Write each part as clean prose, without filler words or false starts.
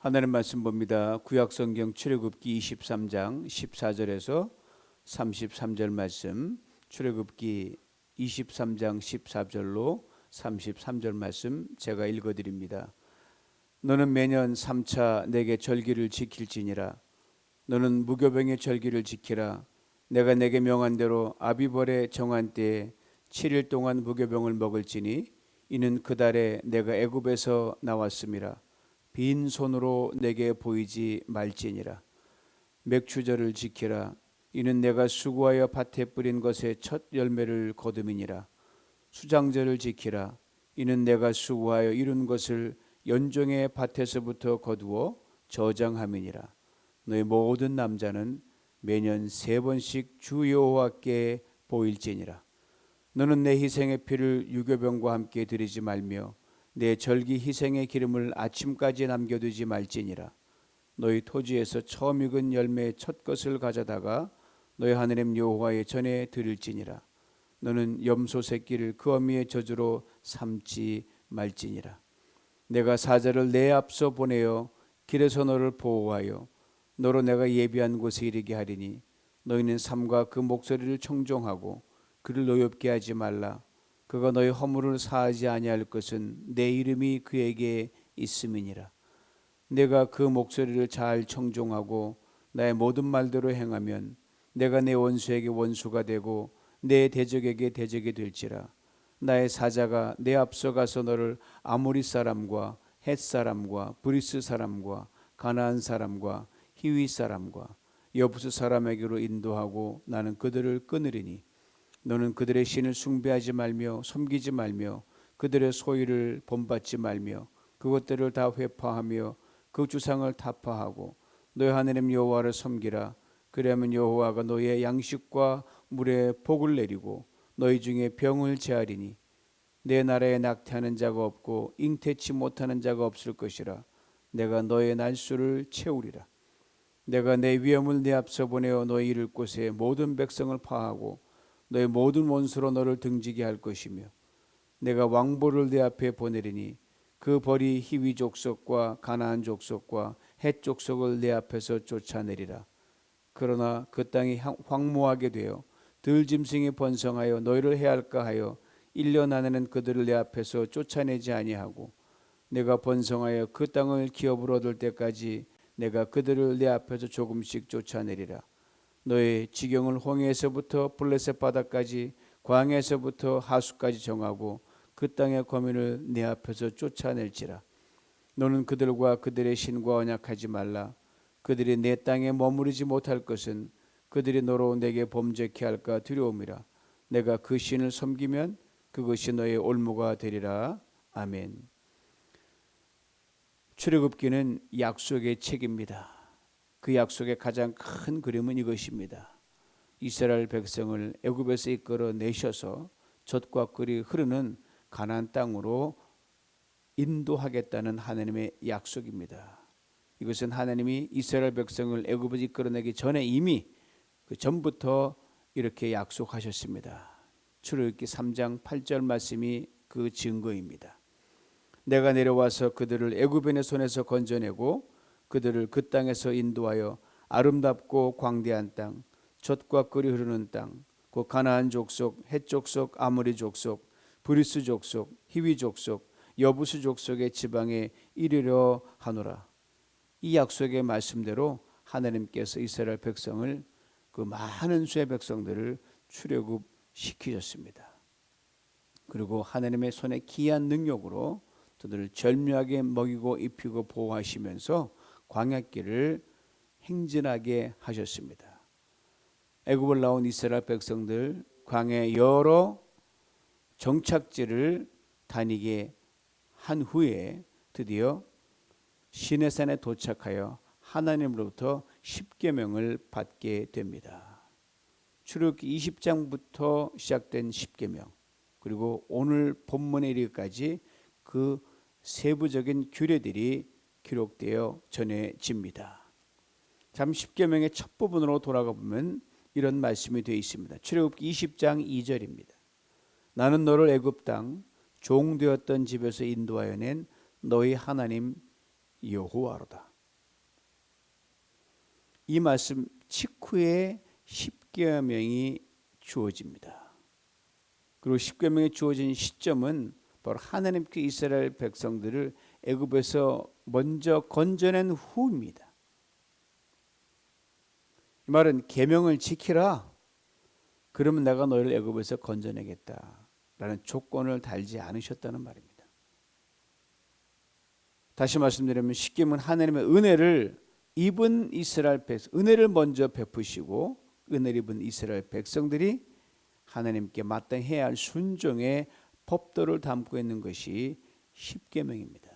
하나님 말씀 봅니다. 구약성경 출애굽기 23장 14절에서 33절 말씀, 출애굽기 23장 14절로 33절 말씀 제가 읽어드립니다. 너는 매년 3차 내게 절기를 지킬지니라. 너는 무교병의 절기를 지키라. 내가 내게 명한 대로 아비벌의 정한 때에 7일 동안 무교병을 먹을지니 이는 그 달에 내가 애굽에서 나왔음이라. 빈 손으로 내게 보이지 말지니라. 맥추절을 지키라. 이는 내가 수고하여 밭에 뿌린 것의 첫 열매를 거둠이니라. 수장절을 지키라. 이는 내가 수고하여 이룬 것을 연종의 밭에서부터 거두어 저장함이니라. 너희 모든 남자는 매년 3번씩 주 여호와께 보일지니라. 너는 내 희생의 피를 유교병과 함께 드리지 말며 내 절기 희생의 기름을 아침까지 남겨두지 말지니라. 너희 토지에서 처음 익은 열매의 첫 것을 가져다가 너희 하나님 여호와의 전에 드릴지니라. 너는 염소 새끼를 그 어미의 저주로 삼지 말지니라. 내가 사자를 내 앞서 보내어 길에서 너를 보호하여 너로 내가 예비한 곳에 이르게 하리니 너희는 삼가 그 목소리를 청종하고 그를 노엽게 하지 말라. 그가 너희 허물을 사하지 아니할 것은 내 이름이 그에게 있음이니라. 내가 그 목소리를 잘 청종하고 나의 모든 말대로 행하면 내가 내 원수에게 원수가 되고 내 대적에게 대적이 될지라. 나의 사자가 내 앞서 가서 너를 아모리 사람과 헷 사람과 브리스 사람과 가나안 사람과 히위 사람과 여부스 사람에게로 인도하고 나는 그들을 끊으리니 너는 그들의 신을 숭배하지 말며 섬기지 말며 그들의 소유를 본받지 말며 그것들을 다 회파하며 그 주상을 타파하고 너희 하나님 여호와를 섬기라. 그리하면 여호와가 너희의 양식과 물에 복을 내리고 너희 중에 병을 제하리니 내 나라에 낙태하는 자가 없고 잉태치 못하는 자가 없을 것이라. 내가 너의 날수를 채우리라. 내가 내 위엄을 네 앞서 보내어 너희 이를 곳에 모든 백성을 파하고 너의 모든 원수로 너를 등지게 할 것이며 내가 왕보를 네 앞에 보내리니 그 벌이 히위 족속과 가나안 족속과 헷 족속을 내 앞에서 쫓아내리라. 그러나 그 땅이 황무하게 되어 들짐승이 번성하여 너희를 해할까 하여 1년 안에는 그들을 내 앞에서 쫓아내지 아니하고 내가 번성하여 그 땅을 기업으로 얻을 때까지 내가 그들을 내 앞에서 조금씩 쫓아내리라. 너의 지경을 홍해에서부터 블레셋 바다까지 광야에서부터 하수까지 정하고 그 땅의 거민을 내 앞에서 쫓아낼지라. 너는 그들과 그들의 신과 언약하지 말라. 그들이 내 땅에 머무르지 못할 것은 그들이 너로 내게 범죄케 할까 두려움이라. 내가 그 신을 섬기면 그것이 너의 올무가 되리라. 아멘. 출애굽기는 약속의 책입니다. 그 약속의 가장 큰 그림은 이것입니다. 이스라엘 백성을 애굽에서 이끌어 내셔서 젖과 꿀이 흐르는 가나안 땅으로 인도하겠다는 하나님의 약속입니다. 이것은 하나님이 이스라엘 백성을 애굽에서 이끌어내기 전에 이미 그 전부터 이렇게 약속하셨습니다. 출애굽기 3장 8절 말씀이 그 증거입니다. 내가 내려와서 그들을 애굽인의 손에서 건져내고 그들을 그 땅에서 인도하여 아름답고 광대한 땅, 젖과 꿀이 흐르는 땅, 그 가나안 족속, 헷 족속, 아모리 족속, 브리스 족속, 히위 족속, 여부스 족속의 지방에 이르려 하노라. 이 약속의 말씀대로 하나님께서 이스라엘 백성을 그 많은 수의 백성들을 출애굽시키셨습니다. 그리고 하나님의 손에 기이한 능력으로 그들을 절묘하게 먹이고 입히고 보호하시면서 광야길을 행진하게 하셨습니다. 애굽을 나온 이스라엘 백성들 광야의 여러 정착지를 다니게 한 후에 드디어 시내산에 도착하여 하나님으로부터 십계명을 받게 됩니다. 출애굽기 20장부터 시작된 십계명, 그리고 오늘 본문에 이르기까지 그 세부적인 규례들이 기록되어 전해집니다. 참 십계명의 첫 부분으로 돌아가 보면 이런 말씀이 되어 있습니다. 출애굽기 20장 2절입니다. 나는 너를 애굽 땅 종되었던 집에서 인도하여 낸 너희 하나님 여호와로다. 이 말씀 직후에 십계명이 주어집니다. 그리고 십계명이 주어진 시점은 바로 하나님께 이스라엘 백성들을 애굽에서 먼저 건져낸 후입니다. 이 말은 계명을 지키라. 그러면 내가 너희를 애굽에서 건져내겠다라는 조건을 달지 않으셨다는 말입니다. 다시 말씀드리면 십계명은 하나님의 은혜를 입은 이스라엘 백성, 은혜를 먼저 베푸시고 은혜를 입은 이스라엘 백성들이 하나님께 마땅히 해야 할 순종의 법도를 담고 있는 것이 십계명입니다.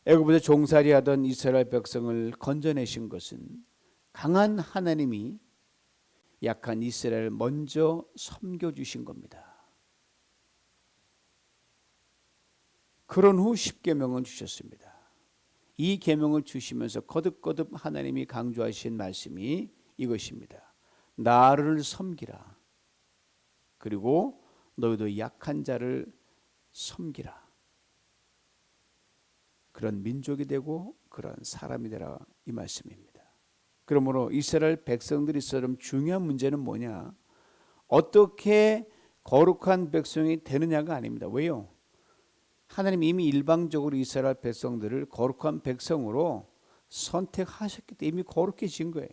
애굽에서 종살이하던 이스라엘 백성을 건져내신 것은 강한 하나님이 약한 이스라엘을 먼저 섬겨주신 겁니다. 그런 후 십계명을 주셨습니다. 이 계명을 주시면서 거듭거듭 하나님이 강조하신 말씀이 이것입니다. 나를 섬기라. 그리고 너희도 약한 자를 섬기라. 그런 민족이 되고 그런 사람이 되라, 이 말씀입니다. 그러므로 이스라엘 백성들이처럼 중요한 문제는 뭐냐? 어떻게 거룩한 백성이 되느냐가 아닙니다. 왜요? 하나님이 이미 일방적으로 이스라엘 백성들을 거룩한 백성으로 선택하셨기 때문에 이미 거룩해진 거예요.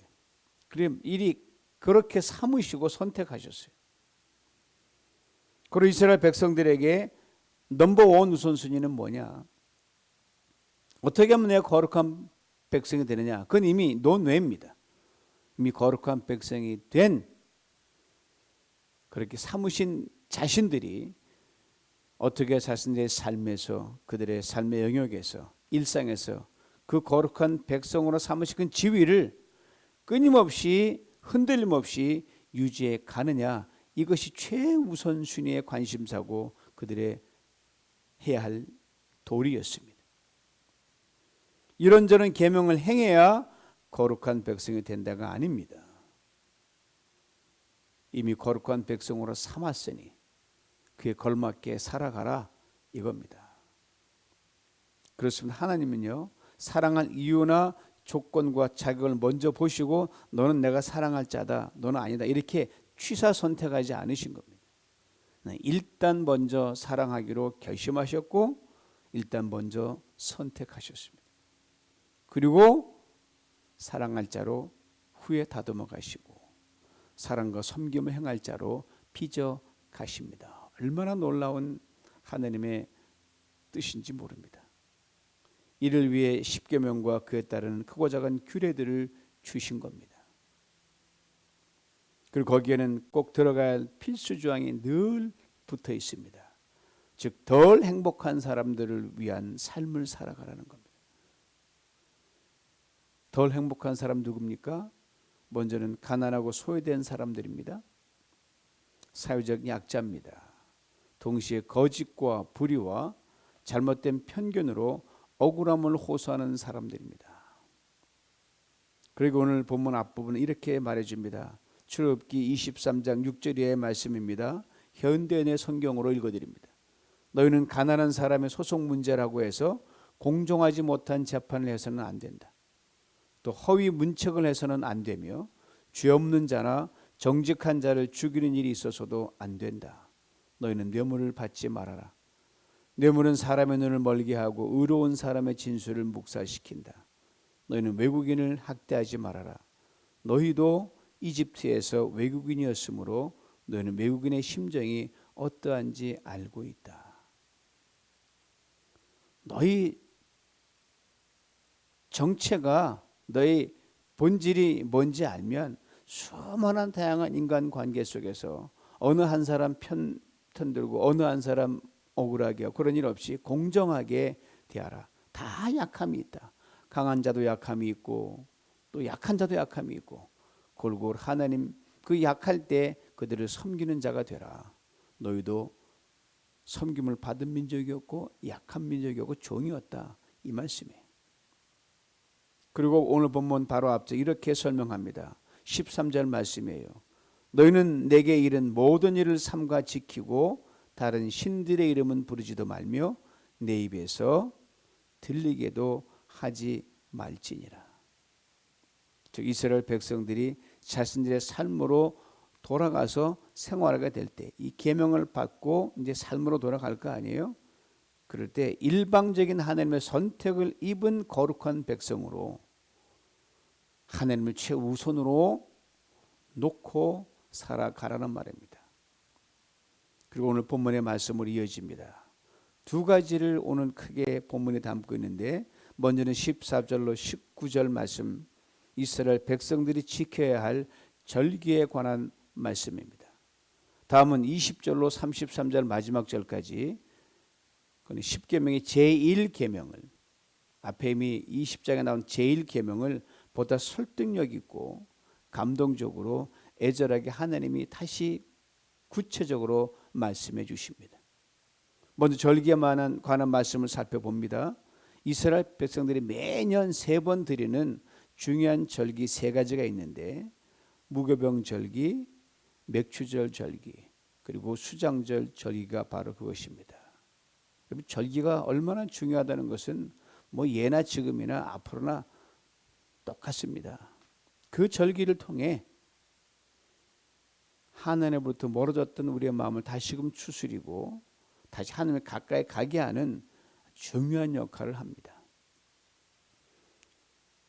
그럼 일이 그렇게 삼으시고 선택하셨어요. 그리고 이스라엘 백성들에게 넘버원 우선순위는 뭐냐? 어떻게 하면 내가 거룩한 백성이 되느냐? 그건 이미 논외입니다. 이미 거룩한 백성이 된 그렇게 삼으신 자신들이 어떻게 자신들의 삶에서, 그들의 삶의 영역에서, 일상에서 그 거룩한 백성으로 삼으신 그 지위를 끊임없이 흔들림 없이 유지해 가느냐, 이것이 최우선순위의 관심사고 그들의 해야 할 도리였습니다. 이런저런 계명을 행해야 거룩한 백성이 된다가 아닙니다. 이미 거룩한 백성으로 삼았으니 그에 걸맞게 살아가라, 이겁니다. 그렇습니다. 하나님은요, 사랑할 이유나 조건과 자격을 먼저 보시고 너는 내가 사랑할 자다, 너는 아니다, 이렇게 취사 선택하지 않으신 겁니다. 일단 먼저 사랑하기로 결심하셨고 일단 먼저 선택하셨습니다. 그리고 사랑할 자로 후에 다듬어 가시고 사랑과 섬김을 행할 자로 빚어 가십니다. 얼마나 놀라운 하나님의 뜻인지 모릅니다. 이를 위해 십계명과 그에 따른 크고 작은 규례들을 주신 겁니다. 그리고 거기에는 꼭 들어가야 할 필수 조항이 늘 붙어 있습니다. 즉 덜 행복한 사람들을 위한 삶을 살아가라는 겁니다. 덜 행복한 사람 누굽니까? 먼저는 가난하고 소외된 사람들입니다. 사회적 약자입니다. 동시에 거짓과 불의와 잘못된 편견으로 억울함을 호소하는 사람들입니다. 그리고 오늘 본문 앞부분은 이렇게 말해줍니다. 출애굽기 23장 6절의 말씀입니다. 현대인의 성경으로 읽어드립니다. 너희는 가난한 사람의 소송 문제라고 해서 공정하지 못한 재판을 해서는 안 된다. 또 허위 문책을 해서는 안 되며 죄 없는 자나 정직한 자를 죽이는 일이 있어서도 안 된다. 너희는 뇌물을 받지 말아라. 뇌물은 사람의 눈을 멀게 하고 의로운 사람의 진술을 묵살시킨다. 너희는 외국인을 학대하지 말아라. 너희도 이집트에서 외국인이었으므로 너희는 외국인의 심정이 어떠한지 알고 있다. 너희 정체가, 너희 본질이 뭔지 알면 수많은 다양한 인간관계 속에서 어느 한 사람 편들고 어느 한 사람 억울하게 하고 그런 일 없이 공정하게 대하라. 다 약함이 있다. 강한 자도 약함이 있고 또 약한 자도 약함이 있고 골고루 하나님 그 약할 때 그들을 섬기는 자가 되라. 너희도 섬김을 받은 민족이었고 약한 민족이었고 종이었다, 이 말씀이에요. 그리고 오늘 본문 바로 앞서 이렇게 설명합니다. 13절 말씀이에요. 너희는 내게 이른 모든 일을 삼가 지키고 다른 신들의 이름은 부르지도 말며 내 입에서 들리게도 하지 말지니라. 즉 이스라엘 백성들이 자신들의 삶으로 돌아가서 생활하게 될 때 이 계명을 받고 이제 삶으로 돌아갈 거 아니에요? 그럴 때 일방적인 하나님의 선택을 입은 거룩한 백성으로 하나님을 최우선으로 놓고 살아가라는 말입니다. 그리고 오늘 본문의 말씀으로 이어집니다. 두 가지를 오늘 크게 본문에 담고 있는데 먼저는 14절로 19절 말씀, 이스라엘 백성들이 지켜야 할 절기에 관한 말씀입니다. 다음은 20절로 33절 마지막 절까지 10계명의 제1계명을, 앞에 이미 20장에 나온 제1계명을 보다 설득력 있고 감동적으로 애절하게 하나님이 다시 구체적으로 말씀해 주십니다. 먼저 절기에 관한 말씀을 살펴봅니다. 이스라엘 백성들이 매년 3번 드리는 중요한 절기 3가지가 있는데 무교병 절기, 맥추절 절기, 그리고 수장절 절기가 바로 그것입니다. 절기가 얼마나 중요하다는 것은 뭐 예나 지금이나 앞으로나 똑같습니다. 그 절기를 통해 하나님으로부터 멀어졌던 우리의 마음을 다시금 추스리고 다시 하나님을 가까이 가게 하는 중요한 역할을 합니다.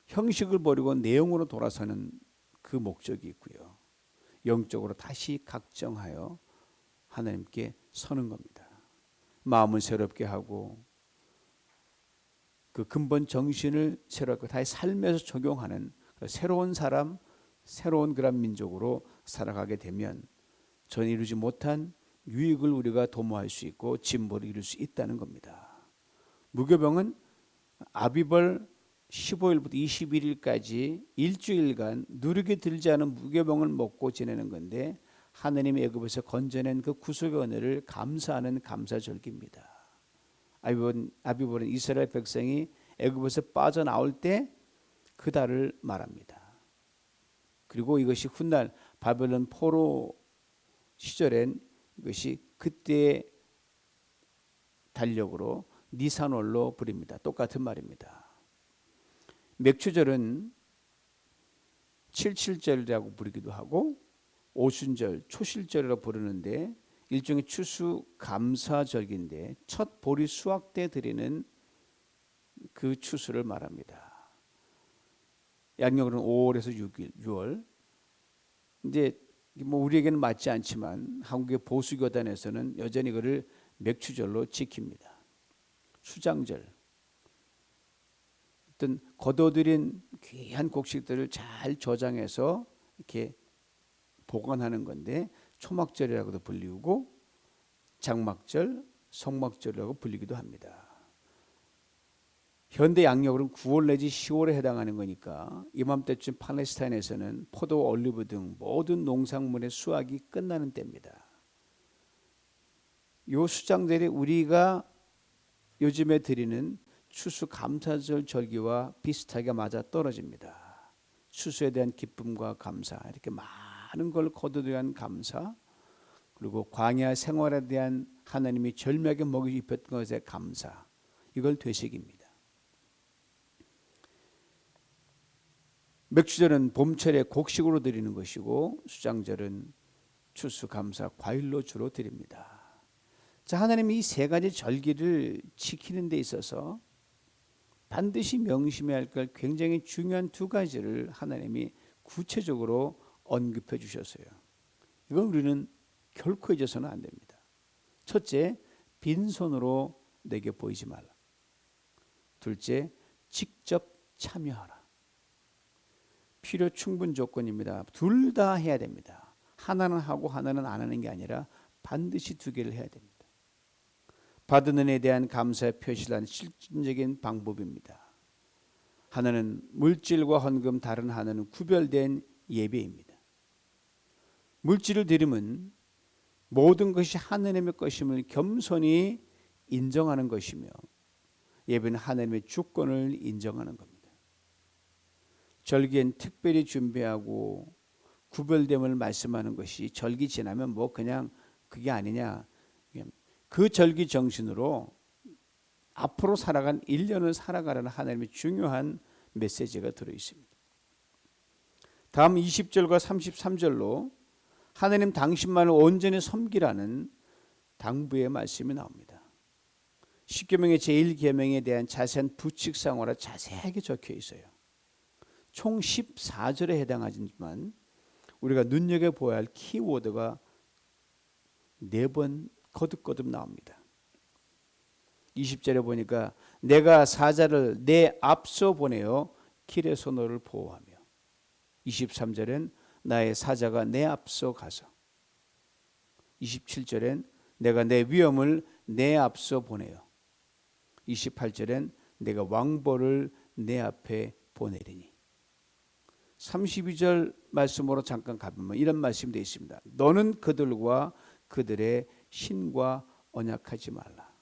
형식을 버리고 내용으로 돌아서는 그 목적이 있고요. 영적으로 다시 각정하여 하나님께 서는 겁니다. 마음을 새롭게 하고 그 근본 정신을 새롭게 다시 삶에서 적용하는 새로운 사람, 새로운 그런 민족으로 살아가게 되면 전 이루지 못한 유익을 우리가 도모할 수 있고 진보를 이룰 수 있다는 겁니다. 무교병은 아비벌 15일부터 21일까지 일주일간 누르게 들지 않은 무교병을 먹고 지내는 건데 하나님이 애굽에서 건져낸 그 구속의 은혜를 감사하는 감사절기입니다. 아비벌은 이스라엘 백성이 애굽에서 빠져나올 때 그 달을 말합니다. 그리고 이것이 훗날 바벨론 포로 시절엔 이것이 그때의 달력으로 니산월로 부릅니다. 똑같은 말입니다. 맥추절은 77절이라고 부르기도 하고 오순절, 초실절이라고 부르는데 일종의 추수 감사절기인데 첫 보리 수확 때 드리는 그 추수를 말합니다. 양력으로는 5월에서 6월. 이제 뭐 우리에게는 맞지 않지만 한국의 보수 교단에서는 여전히 그를 맥추절로 지킵니다. 수장절, 어떤 거둬들인 귀한 곡식들을 잘 저장해서 이렇게 보관하는 건데 초막절이라고도 불리고 장막절, 성막절이라고 불리기도 합니다. 현대 양력으로는 9월 내지 10월에 해당하는 거니까 이맘때쯤 팔레스타인에서는 포도, 올리브 등 모든 농산물의 수확이 끝나는 때입니다. 이 수장절이 우리가 요즘에 드리는 추수 감사절 절기와 비슷하게 맞아 떨어집니다. 추수에 대한 기쁨과 감사, 이렇게 많은 걸 거두기 위한 감사, 그리고 광야 생활에 대한 하나님이 절묘하게 먹이 입혔던 것에 감사, 이걸 되새깁니다. 맥주절은 봄철에 곡식으로 드리는 것이고 수장절은 추수감사 과일로 주로 드립니다. 자, 하나님이 이 3가지 절기를 지키는 데 있어서 반드시 명심해야 할 걸 굉장히 중요한 2가지를 하나님이 구체적으로 언급해 주셨어요. 이건 우리는 결코 잊어서는 안 됩니다. 첫째, 빈손으로 내게 보이지 말라. 둘째, 직접 참여하라. 필요 충분 조건입니다. 둘 다 해야 됩니다. 하나는 하고 하나는 안 하는 게 아니라 반드시 2개를 해야 됩니다. 받은 은혜에 대한 감사의 표시를 하는 실질적인 방법입니다. 하나는 물질과 헌금, 다른 하나는 구별된 예배입니다. 물질을 드리면 모든 것이 하나님의 것임을 겸손히 인정하는 것이며 예배는 하나님의 주권을 인정하는 겁니다. 절기엔 특별히 준비하고 구별됨을 말씀하는 것이 절기 지나면 뭐 그냥 그게 아니냐. 그 절기 정신으로 앞으로 살아간 1년을 살아가라는 하나님의 중요한 메시지가 들어있습니다. 다음 20절과 33절로 하나님 당신만을 온전히 섬기라는 당부의 말씀이 나옵니다. 십계명의 제1계명에 대한 자세한 부칙상으로 자세하게 적혀 있어요. 총 14절에 해당하지만 우리가 눈여겨보아야 할 키워드가 4번 거듭거듭 나옵니다. 20절에 보니까 내가 사자를 내 앞서 보내어 길에서 너를 보호하며, 23절엔 나의 사자가 내 앞서 가서, 27절엔 내가 내 위엄을 내 앞서 보내어, 28절엔 내가 왕보를 내 앞에 보내리니, 32절 말씀으로 잠깐 가보면 이런 말씀이 되어 있습니다. 너는 그들과 그들의 신과 언약하지 말라.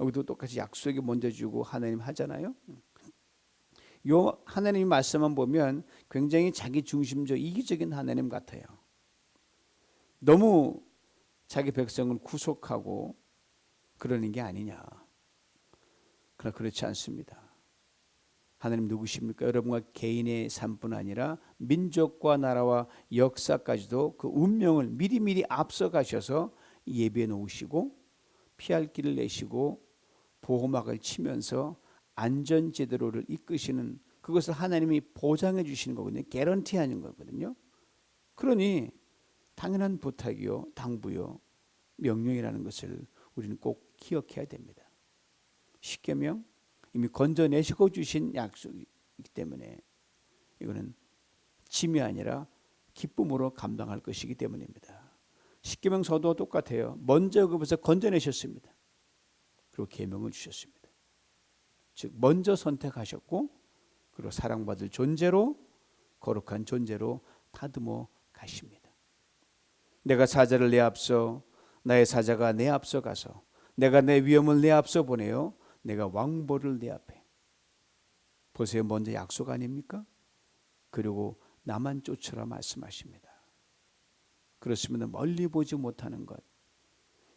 여기도 똑같이 약속이 먼저 주고 하나님 하잖아요. 요 하나님 말씀만 보면 굉장히 자기 중심적 이기적인 하나님 같아요. 너무 자기 백성을 구속하고 그러는 게 아니냐. 그러나 그렇지 않습니다. 하나님 누구십니까? 여러분과 개인의 삶뿐 아니라 민족과 나라와 역사까지도 그 운명을 미리미리 앞서 가셔서 예비해 놓으시고 피할 길을 내시고 보호막을 치면서 안전제도를 이끄시는, 그것을 하나님이 보장해 주시는 거거든요. 개런티하는 거거든요. 그러니 당연한 부탁이요, 당부요, 명령이라는 것을 우리는 꼭 기억해야 됩니다. 십계명 이미 건져내시고 주신 약속이기 때문에 이거는 짐이 아니라 기쁨으로 감당할 것이기 때문입니다. 십계명서도 똑같아요. 먼저 그것을 건져내셨습니다. 그리고 계명을 주셨습니다. 즉 먼저 선택하셨고, 그리고 사랑받을 존재로, 거룩한 존재로 다듬어 가십니다. 내가 사자를 내 앞서, 나의 사자가 내 앞서 가서, 내가 내 위엄을 내 앞서 보내요, 내가 왕보를 내 앞에. 보세요, 먼저 약속 아닙니까? 그리고 나만 쫓으라 말씀하십니다. 그렇습니다. 멀리 보지 못하는 것,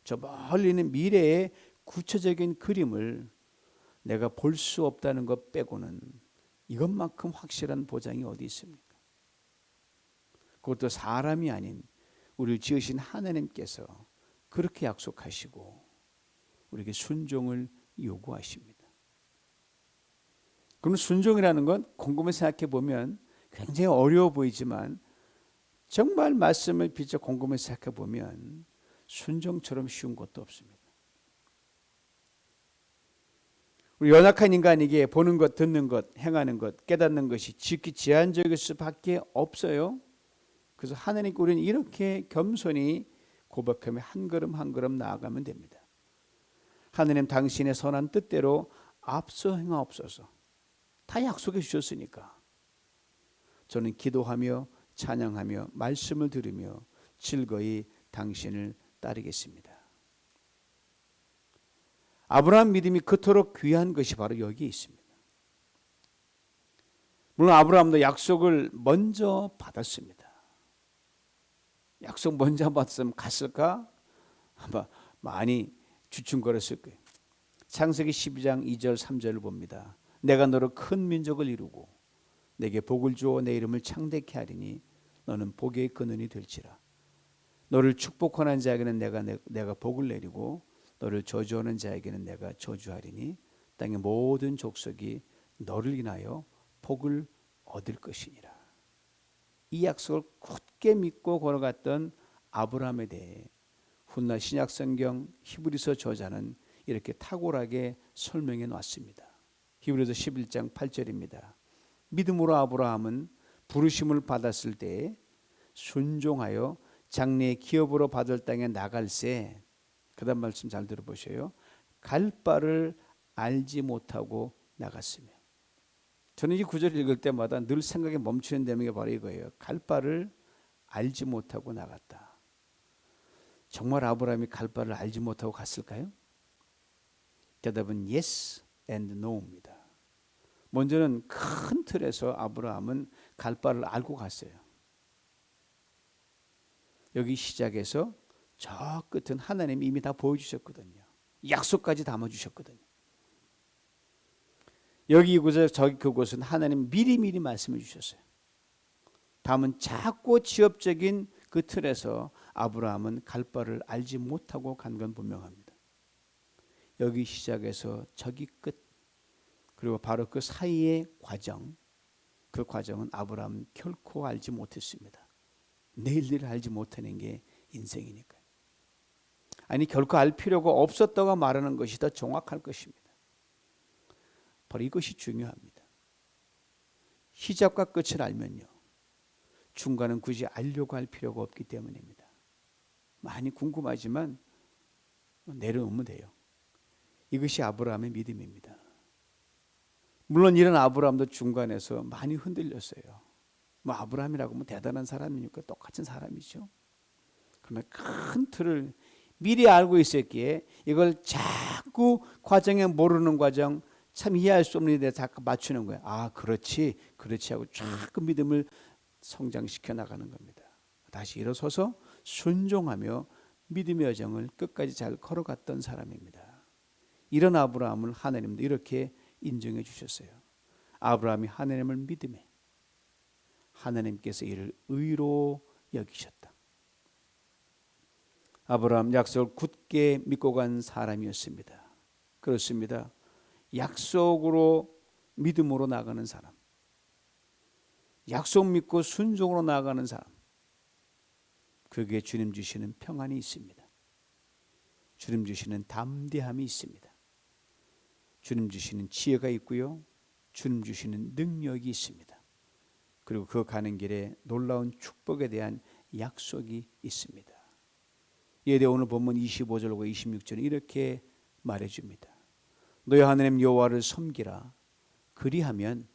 저 멀리 있는 미래의 구체적인 그림을 내가 볼 수 없다는 것 빼고는 이것만큼 확실한 보장이 어디 있습니까? 그것도 사람이 아닌 우리를 지으신 하나님께서 그렇게 약속하시고 우리에게 순종을 요구하십니다. 그럼 순종이라는 건 곰곰이 생각해 보면 굉장히 어려워 보이지만 정말 말씀을 비춰 곰곰이 생각해 보면 순종처럼 쉬운 것도 없습니다. 우리 연약한 인간에게 보는 것, 듣는 것, 행하는 것, 깨닫는 것이 지극히 제한적일 수밖에 없어요. 그래서 하나님께 우리는 이렇게 겸손히 고백하며 한 걸음 한 걸음 나아가면 됩니다. 하나님 당신의 선한 뜻대로 앞서 행하옵소서. 다 약속해 주셨으니까 저는 기도하며 찬양하며 말씀을 들으며 즐거이 당신을 따르겠습니다. 아브라함 믿음이 그토록 귀한 것이 바로 여기에 있습니다. 물론 아브라함도 약속을 먼저 받았습니다. 약속 먼저 받았으면 갔을까? 아마 많이 주춤거렸을 거예요. 창세기 12장 2절 3절을 봅니다. 내가 너로 큰 민족을 이루고 내게 복을 주어 내 이름을 창대케 하리니 너는 복의 근원이 될지라. 너를 축복하는 자에게는 내가 복을 내리고 너를 저주하는 자에게는 내가 저주하리니 땅의 모든 족속이 너를 인하여 복을 얻을 것이니라. 이 약속을 굳게 믿고 걸어갔던 아브라함에 대해 훗날 신약성경 히브리서 저자는 이렇게 탁월하게 설명해 놨습니다. 히브리서 11장 8절입니다. 믿음으로 아브라함은 부르심을 받았을 때 순종하여 장래의 기업으로 받을 땅에 나갈새, 그 다음 말씀 잘 들어보셔요. 갈 바를 알지 못하고 나갔으며. 저는 이 구절을 읽을 때마다 늘 생각에 멈추는 대목이 바로 이거예요. 갈 바를 알지 못하고 나갔다. 정말 아브라함이 갈 바를 알지 못하고 갔을까요? 대답은 yes and no입니다. 먼저는 큰 틀에서 아브라함은 갈 바를 알고 갔어요. 여기 시작해서 저 끝은 하나님이 이미 다 보여주셨거든요. 약속까지 담아주셨거든요. 여기 이곳에 저기 그곳은 하나님 미리미리 말씀해 주셨어요. 다음은 작고 지엽적인 그 틀에서 아브라함은 갈 바를 알지 못하고 간 건 분명합니다. 여기 시작해서 저기 끝, 그리고 바로 그 사이의 과정, 그 과정은 아브라함은 결코 알지 못했습니다. 내일 일을 알지 못하는 게 인생이니까요. 아니 결코 알 필요가 없었다고 말하는 것이 더 정확할 것입니다. 바로 이것이 중요합니다. 시작과 끝을 알면요, 중간은 굳이 알려고 할 필요가 없기 때문입니다. 많이 궁금하지만 내려놓으면 돼요. 이것이 아브라함의 믿음입니다. 물론 이런 아브라함도 중간에서 많이 흔들렸어요. 뭐 아브라함이라고 뭐 대단한 사람이니까 똑같은 사람이죠. 그러나 큰 틀을 미리 알고 있었기에 이걸 자꾸 과정에 모르는 과정, 참 이해할 수 없는 데 자꾸 맞추는 거예요. 아 그렇지 하고 자꾸 믿음을 성장시켜 나가는 겁니다. 다시 일어서서 순종하며 믿음의 여정을 끝까지 잘 걸어갔던 사람입니다. 이런 아브라함을 하나님도 이렇게 인정해 주셨어요. 아브라함이 하나님을 믿음에 하나님께서 이를 의로 여기셨다. 아브라함 약속을 굳게 믿고 간 사람이었습니다. 그렇습니다. 약속으로 믿음으로 나가는 사람, 약속 믿고 순종으로 나아가는 사람, 그게 주님 주시는 평안이 있습니다. 주님 주시는 담대함이 있습니다. 주님 주시는 지혜가 있고요, 주님 주시는 능력이 있습니다. 그리고 그 가는 길에 놀라운 축복에 대한 약속이 있습니다. 이에 대해 오늘 본문 25절과 26절은 이렇게 말해줍니다. 너희 하나님 여호와를 섬기라. 그리하면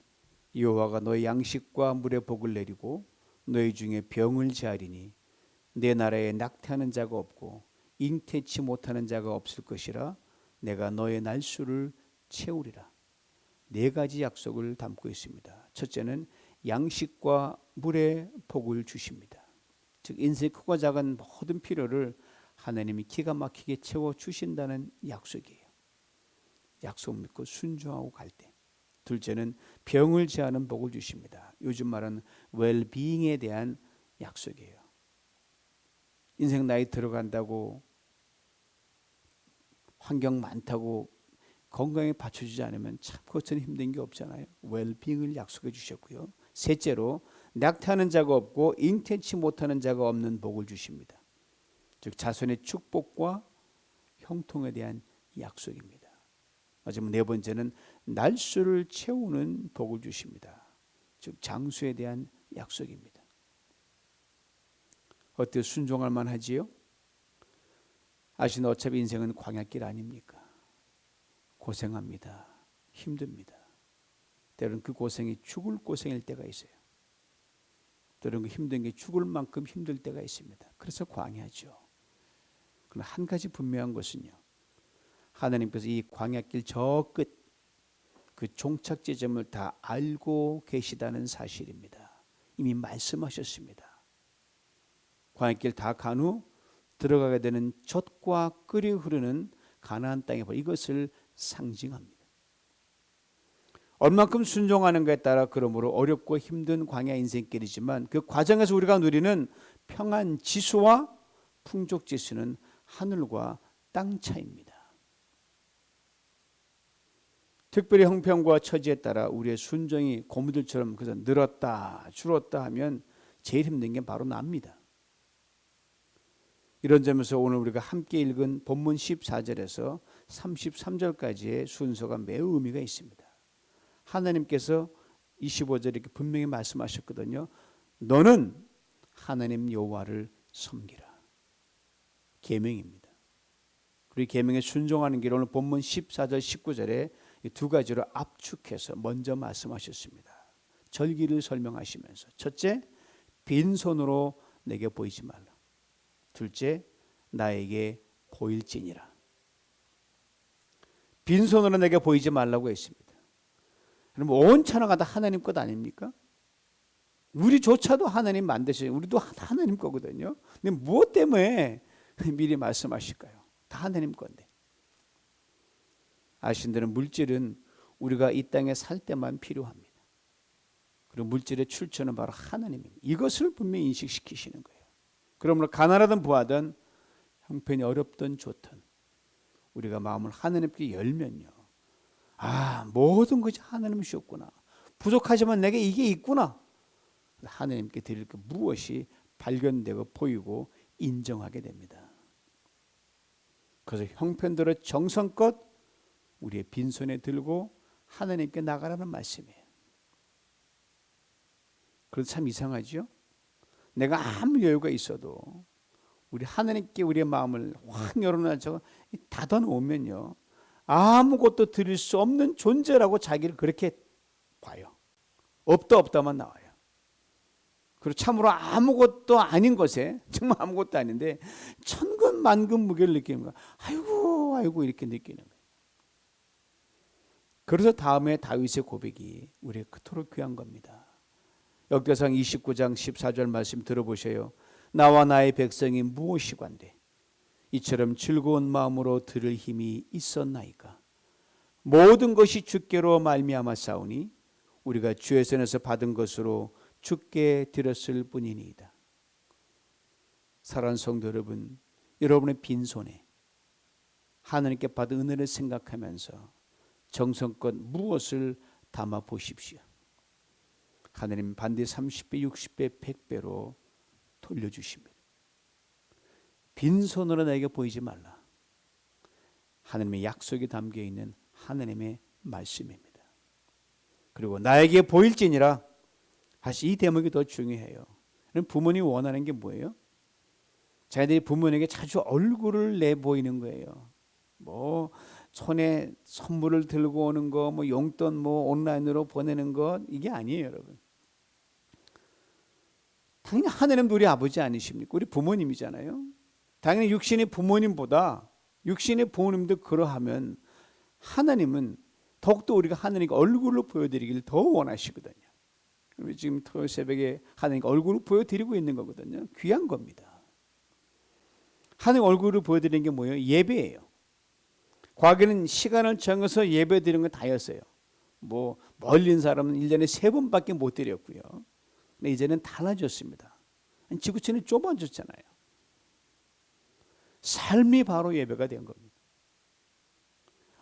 여호와가 너희 양식과 물의 복을 내리고 너희 중에 병을 제하리니 내 나라에 낙태하는 자가 없고 잉태치 못하는 자가 없을 것이라. 내가 너의 날수를 채우리라. 네 가지 약속을 담고 있습니다. 첫째는 양식과 물의 복을 주십니다. 즉 인생의 크고 작은 모든 필요를 하나님이 기가 막히게 채워주신다는 약속이에요. 약속 믿고 순종하고 갈 때. 둘째는 병을 제하는 복을 주십니다. 요즘 말하는 웰비잉에 대한 약속이에요. 인생 나이 들어간다고 환경 많다고 건강에 받쳐주지 않으면 참 그것은 힘든 게 없잖아요. 웰비잉을 약속해 주셨고요. 셋째로 낙태하는 자가 없고 잉태치 못하는 자가 없는 복을 주십니다. 즉 자손의 축복과 형통에 대한 약속입니다. 마지막 네 번째는 날수를 채우는 복을 주십니다. 즉 장수에 대한 약속입니다. 어때요? 순종할 만하지요? 아시는 어차피 인생은 광야길 아닙니까? 고생합니다. 힘듭니다. 때로는 그 고생이 죽을 고생일 때가 있어요. 때로는 그 힘든 게 죽을 만큼 힘들 때가 있습니다. 그래서 광야죠. 그러나 한 가지 분명한 것은요, 하나님께서 이 광야길 저 끝, 그 종착 지점을 다 알고 계시다는 사실입니다. 이미 말씀하셨습니다. 광야길 다 간 후 들어가게 되는 젖과 끓이 흐르는 가나안 땅에 이것을 상징합니다. 얼만큼 순종하는가에 따라 그러므로 어렵고 힘든 광야 인생길이지만 그 과정에서 우리가 누리는 평안 지수와 풍족 지수는 하늘과 땅 차이입니다. 특별히 형편과 처지에 따라 우리의 순종이 고무들처럼 그래서 늘었다 줄었다 하면 제일 힘든 게 바로 납니다. 이런 점에서 오늘 우리가 함께 읽은 본문 14절에서 33절까지의 순서가 매우 의미가 있습니다. 하나님께서 25절에 이렇게 분명히 말씀하셨거든요. 너는 하나님 여호와를 섬기라. 계명입니다. 그리고 계명에 순종하는 길 오늘 본문 14절 19절에 이 두 가지로 압축해서 먼저 말씀하셨습니다. 절기를 설명하시면서 첫째, 빈손으로 내게 보이지 말라. 둘째, 나에게 보일지니라. 빈손으로 내게 보이지 말라고 했습니다. 그럼 온 천하가 다 하나님 것 아닙니까? 우리조차도 하나님 만드신, 우리도 하나님 거거든요. 근데 무엇 때문에 미리 말씀하실까요? 다 하나님 건데. 아신 대로 물질은 우리가 이 땅에 살 때만 필요합니다. 그리고 물질의 출처는 바로 하나님입니다. 이것을 분명히 인식시키시는 거예요. 그러므로 가난하든 부하든 형편이 어렵든 좋든 우리가 마음을 하나님께 열면요, 모든 것이 하나님이 주셨구나. 부족하지만 내게 이게 있구나. 하나님께 드릴 그 무엇이 발견되고 보이고 인정하게 됩니다. 그래서 형편대로 정성껏 우리의 빈손에 들고 하나님께 나가라는 말씀이에요. 그래서 참 이상하죠? 내가 아무 여유가 있어도 우리 하나님께 우리의 마음을 확 열어놔서 닫아놓으면요, 아무것도 드릴 수 없는 존재라고 자기를 그렇게 봐요. 없다만 나와요. 그리고 참으로 아무것도 아닌 것에, 정말 아무것도 아닌데 천근만근 무게를 느끼는 거야. 아이고 이렇게 느끼는 거예요. 그래서 다음에 다윗의 고백이 우리의 그토록 귀한 겁니다. 역대상 29장 14절 말씀 들어보세요. 나와 나의 백성이 무엇이관대 이처럼 즐거운 마음으로 들을 힘이 있었나이까. 모든 것이 주께로 말미암아 싸우니 우리가 주의 손에서 받은 것으로 주께 드렸을 뿐이니이다. 사랑하는 성도 여러분, 여러분의 빈손에 하나님께 받은 은혜를 생각하면서 정성껏 무엇을 담아 보십시오. 하나님 반드시 30배, 60배, 100배로 돌려주십니다. 빈손으로 나에게 보이지 말라. 하나님의 약속이 담겨있는 하나님의 말씀입니다. 그리고 나에게 보일지니라. 사실 이 대목이 더 중요해요. 부모님이 원하는 게 뭐예요? 자기들이 부모님에게 자주 얼굴을 내보이는 거예요. 뭐 손에 선물을 들고 오는 거, 뭐 용돈 뭐 온라인으로 보내는 것, 이게 아니에요, 여러분. 당연히 하나님도 우리 아버지 아니십니까? 우리 부모님이잖아요. 당연히 육신의 부모님보다 육신의 부모님도 그러하면 하나님은 더욱더 우리가 하나님께 얼굴로 보여드리기를 더 원하시거든요. 우리 지금 토요일 새벽에 하나님께 얼굴을 보여드리고 있는 거거든요. 귀한 겁니다. 하나님 얼굴을 보여드리는 게 뭐예요? 예배예요. 과거에는 시간을 정해서 예배 드리는 건 다였어요. 뭐 멀리 있는 사람은 1년에 3번밖에 못 드렸고요. 근데 이제는 달라졌습니다. 지구촌이 좁아졌잖아요. 삶이 바로 예배가 된 겁니다.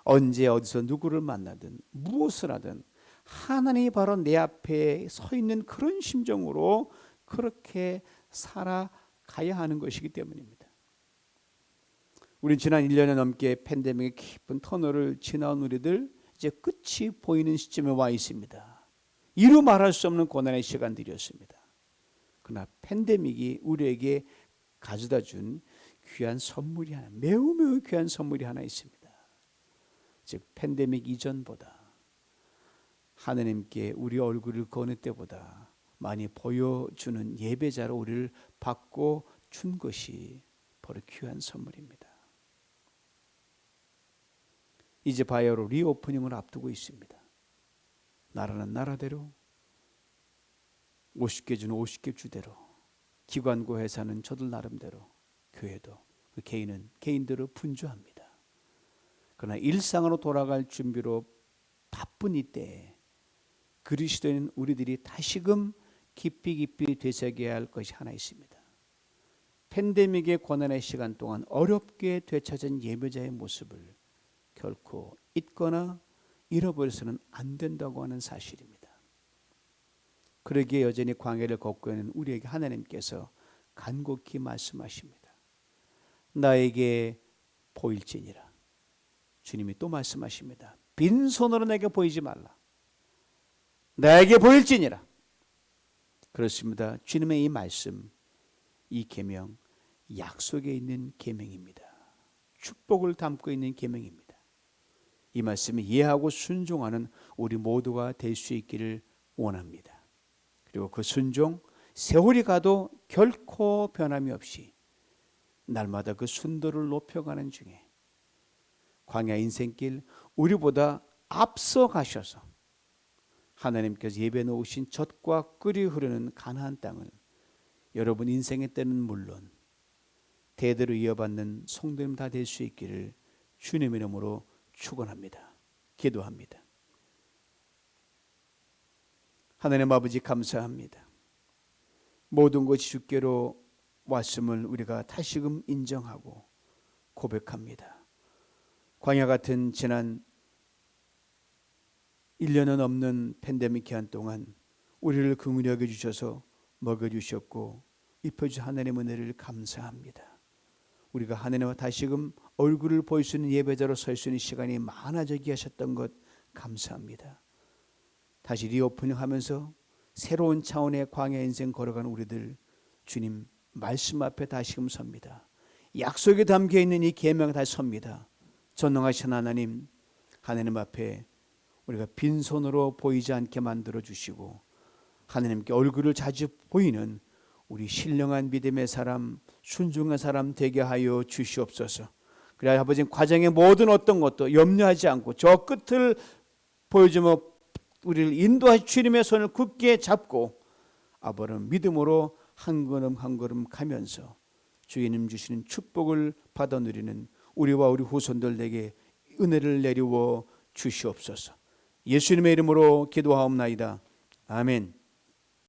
언제 어디서 누구를 만나든 무엇을 하든 하나님이 바로 내 앞에 서 있는 그런 심정으로 그렇게 살아가야 하는 것이기 때문입니다. 우리 지난 1년에 넘게 팬데믹의 깊은 터널을 지나온 우리들 이제 끝이 보이는 시점에 와 있습니다. 이루 말할 수 없는 고난의 시간들이었습니다. 그러나 팬데믹이 우리에게 가져다 준 귀한 선물이 하나, 매우 귀한 선물이 하나 있습니다. 즉 팬데믹 이전보다 하나님께 우리 얼굴을 거느 때보다 많이 보여주는 예배자로 우리를 받고 준 것이 바로 귀한 선물입니다. 이제 바야흐로 리오프닝을 앞두고 있습니다. 나라는 나라대로, 50개 주는 50개 주대로, 기관과 회사는 저들 나름대로, 교회도 그 개인은 개인대로 분주합니다. 그러나 일상으로 돌아갈 준비로 바쁜 이때에 그리스도인 우리들이 다시금 깊이 되새겨야 할 것이 하나 있습니다. 팬데믹의 고난의 시간 동안 어렵게 되찾은 예배자의 모습을 결코 잊거나 잃어버려서는 안 된다고 하는 사실입니다. 그러기에 여전히 광야를 걷고 있는 우리에게 하나님께서 간곡히 말씀하십니다. 나에게 보일지니라. 주님이 또 말씀하십니다. 빈손으로 내게 보이지 말라. 나에게 보일지니라. 그렇습니다. 주님의 이 말씀, 이 계명, 약속에 있는 계명입니다. 축복을 담고 있는 계명입니다. 이 말씀을 이해하고 순종하는 우리 모두가 될 수 있기를 원합니다. 그리고 그 순종, 세월이 가도 결코 변함이 없이 날마다 그 순도를 높여가는 중에 광야 인생길 우리보다 앞서 가셔서 하나님께서 예배 놓으신 젖과 꿀이 흐르는 가나안 땅을 여러분 인생의 때는 물론 대대로 이어받는 성도님 다 될 수 있기를 주님의 이름으로 축원합니다. 기도합니다. 하나님 아버지 감사합니다. 모든 것이 주께로 왔음을 우리가 다시금 인정하고 고백합니다. 광야 같은 지난 1년은 넘는 팬데믹 기간 동안 우리를 긍휼히 여겨주셔서 먹여주셨고 입혀주신 하나님의 은혜를 감사합니다. 우리가 하나님과 다시금 얼굴을 볼 수 있는 예배자로 설 수 있는 시간이 많아지게 하셨던 것 감사합니다. 다시 리오프닝하면서 새로운 차원의 광야 인생 걸어가는 우리들 주님 말씀 앞에 다시금 섭니다. 약속에 담겨있는 이 계명에 다시 섭니다. 전능하신 하나님, 하나님 앞에 우리가 빈손으로 보이지 않게 만들어주시고 하나님께 얼굴을 자주 보이는 우리 신령한 믿음의 사람, 순종한 사람 되게 하여 주시옵소서. 그래야 아버지 과정의 모든 어떤 것도 염려하지 않고 저 끝을 보여주며 우리를 인도하시 주님의 손을 굳게 잡고 아버는 믿음으로 한 걸음 한 걸음 가면서 주님 주시는 축복을 받아 누리는 우리와 우리 후손들에게 은혜를 내리워 주시옵소서. 예수님의 이름으로 기도하옵나이다. 아멘.